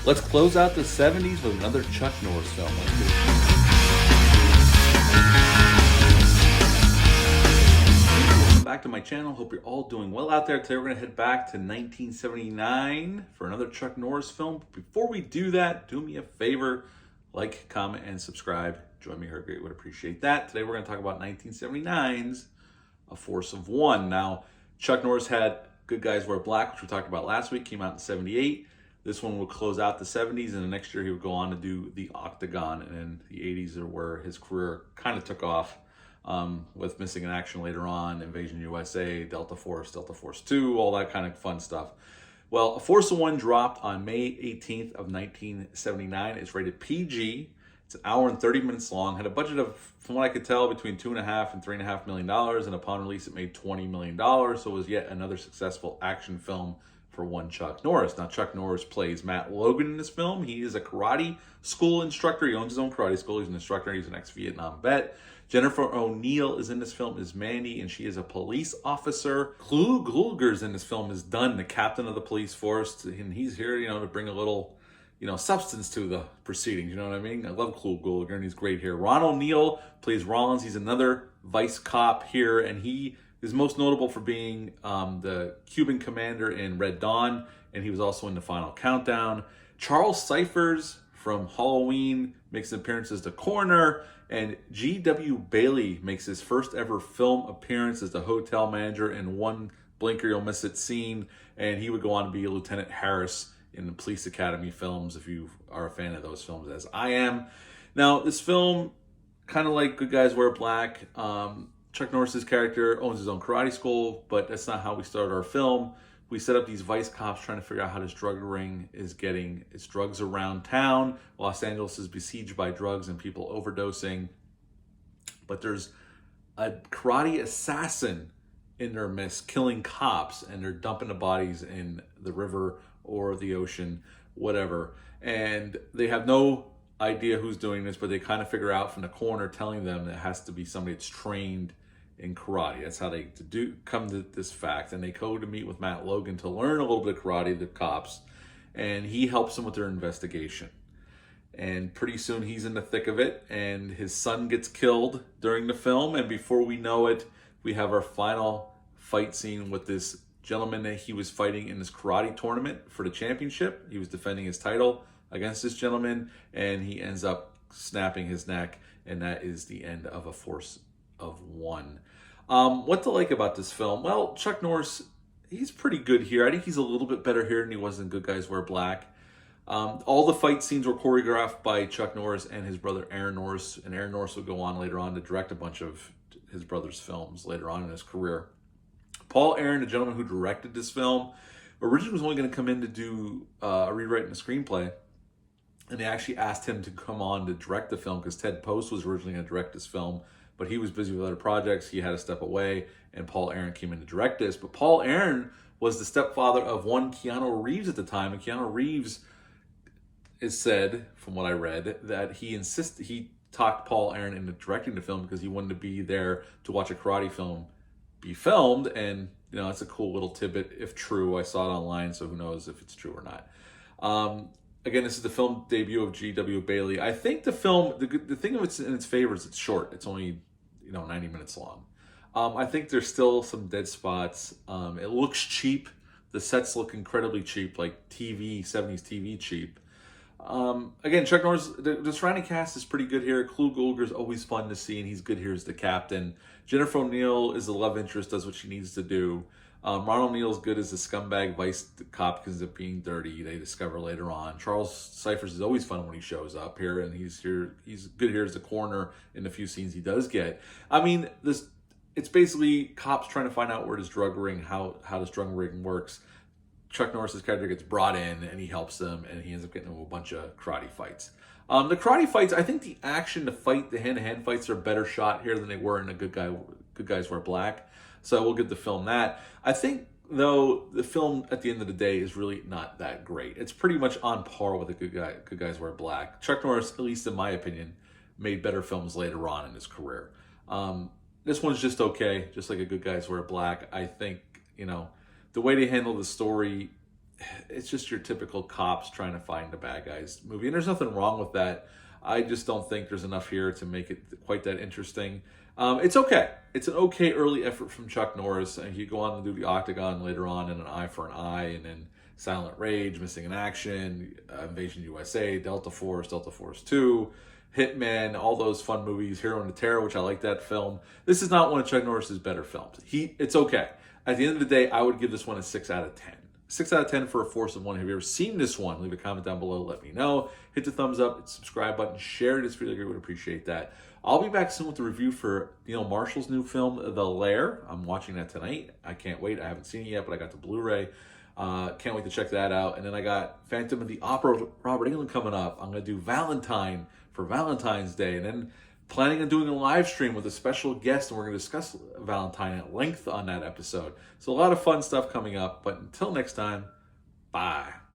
Let's close out the 70s with another Chuck Norris film. Welcome back to my channel. Hope you're all doing well out there. Today we're going to head back to 1979 for another Chuck Norris film. Before we do that, do me a favor, like, comment, and subscribe. Join me here, I greatly would appreciate that. Today we're going to talk about 1979's A Force of One. Now, Chuck Norris had Good Guys Wear Black, which we talked about last week, came out in 78. This one will close out the 70s, and the next year he would go on to do The Octagon, and then the 80s are where his career kind of took off, with Missing in Action later on, Invasion USA, Delta Force 2, all that kind of fun stuff. Well, A Force of One dropped on May 18th of 1979. It's rated PG. It's an hour and 30 minutes long. Had a budget of, from what I could tell, between $2.5 and $3.5 million, and upon release it made $20 million. So it was yet another successful action film for one Chuck Norris. Now, Chuck Norris plays Matt Logan in this film. He is a karate school instructor. He owns his own karate school. He's an instructor. He's an ex-Vietnam vet. Jennifer O'Neill is in this film as Mandy, and she is a police officer. Clu Gulger's in this film as Dunn, the captain of the police force, and he's here, to bring a little, substance to the proceedings. You know what I mean? I love Clu Gulger, and he's great here. Ron O'Neill plays Rollins. He's another vice cop here, and he is most notable for being the Cuban commander in Red Dawn, and he was also in The Final Countdown. Charles Cyphers from Halloween makes an appearance as the coroner, and G.W. Bailey makes his first ever film appearance as the hotel manager in One Blink or You'll Miss It scene, and he would go on to be Lieutenant Harris in the Police Academy films, if you are a fan of those films, as I am. Now, this film, kind of like Good Guys Wear Black, Chuck Norris's character owns his own karate school, but that's not how we started our film. We set up these vice cops trying to figure out how this drug ring is getting its drugs around town. Los Angeles is besieged by drugs and people overdosing. But there's a karate assassin in their midst killing cops, and they're dumping the bodies in the river or the ocean, whatever. And they have no idea who's doing this, but they kind of figure out from the coroner telling them that it has to be somebody that's trained in karate. That's how they come to this fact. And they go to meet with Matt Logan to learn a little bit of karate, the cops, and he helps them with their investigation. And pretty soon he's in the thick of it, and his son gets killed during the film, and before we know it, we have our final fight scene with this gentleman that he was fighting in this karate tournament for the championship. He was defending his title against this gentleman, and he ends up snapping his neck, and that is the end of A Force of One. What to like about this film? Well, Chuck Norris, he's pretty good here. I think he's a little bit better here than he was in Good Guys Wear Black. All the fight scenes were choreographed by Chuck Norris and his brother Aaron Norris, and Aaron Norris would go on later on to direct a bunch of his brother's films later on in his career. Paul Aaron, the gentleman who directed this film, originally was only going to come in to do a rewrite and a screenplay, and they actually asked him to come on to direct the film because Ted Post was originally going to direct this film, but he was busy with other projects. He had to step away, and Paul Aaron came in to direct this. But Paul Aaron was the stepfather of one Keanu Reeves at the time, and Keanu Reeves is said, from what I read, that he talked Paul Aaron into directing the film because he wanted to be there to watch a karate film be filmed, and it's a cool little tidbit if true. I saw it online, so who knows if it's true or not. Again, this is the film debut of G.W. Bailey. I think the film, the thing of it's in its favor is it's short. It's only 90 minutes long. I think there's still some dead spots. It looks cheap. The sets look incredibly cheap, like 70s TV cheap. Again, Chuck Norris, the surrounding cast is pretty good here. Clu Gulger is always fun to see, and he's good here as the captain. Jennifer O'Neill is the love interest, does what she needs to do. Ron O'Neill's good as the scumbag vice cop because of being dirty, they discover later on. Charles Cyphers is always fun when he shows up here, and he's good here as the coroner in the few scenes he does get. I mean, it's basically cops trying to find out where this drug ring, how this drug ring works. Chuck Norris's character gets brought in, and he helps them, and he ends up getting into a bunch of karate fights. The karate fights, I think the action, the hand-to-hand fights are better shot here than they were in a Good Guys Wear Black. So I will give the film that. I think, though, the film at the end of the day is really not that great. It's pretty much on par with Good Guys Wear Black. Chuck Norris, at least in my opinion, made better films later on in his career. This one's just okay, just like a Good Guys Wear Black. I think, the way they handle the story, it's just your typical cops trying to find the bad guys movie. And there's nothing wrong with that. I just don't think there's enough here to make it quite that interesting. It's okay. It's an okay early effort from Chuck Norris. And he go on to do The Octagon later on, and An Eye for an Eye, and then Silent Rage, Missing in Action, Invasion USA, Delta Force 2, Hitman, all those fun movies, Hero and the Terror, which I like that film. This is not one of Chuck Norris's better films. It's okay. At the end of the day, I would give this one a 6 out of 10. 6 out of 10 for A Force of One. Have you ever seen this one? Leave a comment down below. Let me know. Hit the thumbs up, hit the subscribe button, share this video. I would appreciate that. I'll be back soon with the review for Neil Marshall's new film, The Lair. I'm watching that tonight. I can't wait. I haven't seen it yet, but I got the Blu-ray. Can't wait to check that out. And then I got Phantom of the Opera with Robert Englund coming up. I'm going to do Valentine for Valentine's Day. And then planning on doing a live stream with a special guest, and we're going to discuss Valentine at length on that episode. So a lot of fun stuff coming up. But until next time, bye.